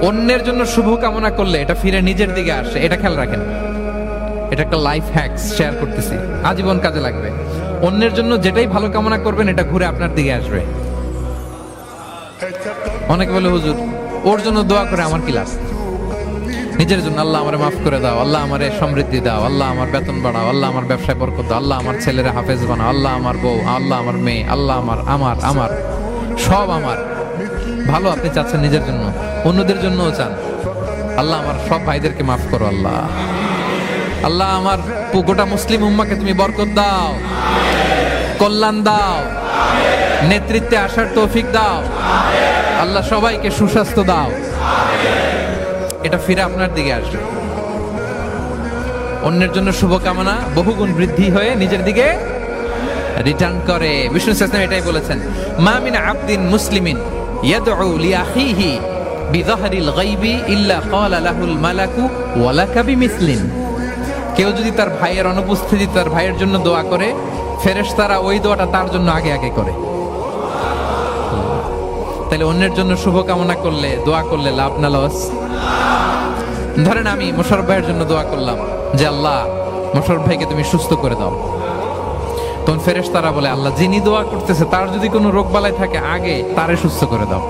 অন্যের জন্য শুভ কামনা করলে এটা ফিরে নিজের দিকে আসে, এটা খেয়াল রাখেন। এটা একটা লাইফ হ্যাকস শেয়ার করতেছি, আজীবন কাজে লাগবে। অন্যের জন্য যেটাই ভালো কামনা করবেন এটা ঘুরে আপনার দিকে আসবে। অনেকে বলে হুজুর ওর জন্য দোয়া করে আমার কি লাভ? নিজের জন্য আল্লাহ আমারে মাফ করে দাও, আল্লাহ আমারে সমৃদ্ধি দাও, আল্লাহ আমার বেতন বাড়াও, আল্লাহ আমার ব্যবসায় বরকত দাও, আল্লাহ আমার ছেলেরা হাফেজ বানাও, আল্লাহ আমার বউ, আল্লাহ আমার মেয়ে, আল্লাহ আমার আমার আমার সব আমার ভালো আপনি চাচ্ছেন নিজের জন্য, অন্যদের জন্যও চান। আল্লাহ আমার সব ভাইদেরকে মাফ করো, আল্লাহ আল্লাহ আমার গোটা মুসলিম উম্মাকে তুমি বরকত দাও, কল্যাণ দাও, নেতৃত্বে আসার তৌফিক দাও, আল্লাহ সবাইকে সুস্বাস্থ্য দাও। এটা ফিরে আপনার দিকে আসবে। অন্যের জন্য শুভকামনা বহুগুণ বৃদ্ধি হয়ে নিজের দিকে রিটার্ন করে। বিষ্ণু সাল্লাল্লাহু এটাই বলেছেন, মা মিন আবদিন মুসলিমিন ইয়াদউ লিআখিহি বিযাহরিল গায়বি ইল্লা ক্বালা লাহুল মালাকু ওয়া লাকা বিমিসলিন। কেউ যদি তার ভাইয়ের অনুপস্থিতি তার ভাইয়ের জন্য দোয়া করে, ফেরেশতারা ওই দোয়াটা তার জন্য আগে আগে করে। তাহলে অন্যের জন্য শুভকামনা করলে, দোয়া করলে লাভ না লস? ধরেন আমি মোশাররফ ভাইয়ের জন্য দোয়া করলাম যে আল্লাহ মোশাররফ ভাইকে তুমি সুস্থ করে দাও, তখন ফেরেশতারা বলে আল্লাহ যিনি দোয়া করতেছে তার যদি কোনো রোগ বালাই থাকে আগে তারে সুস্থ করে দাও।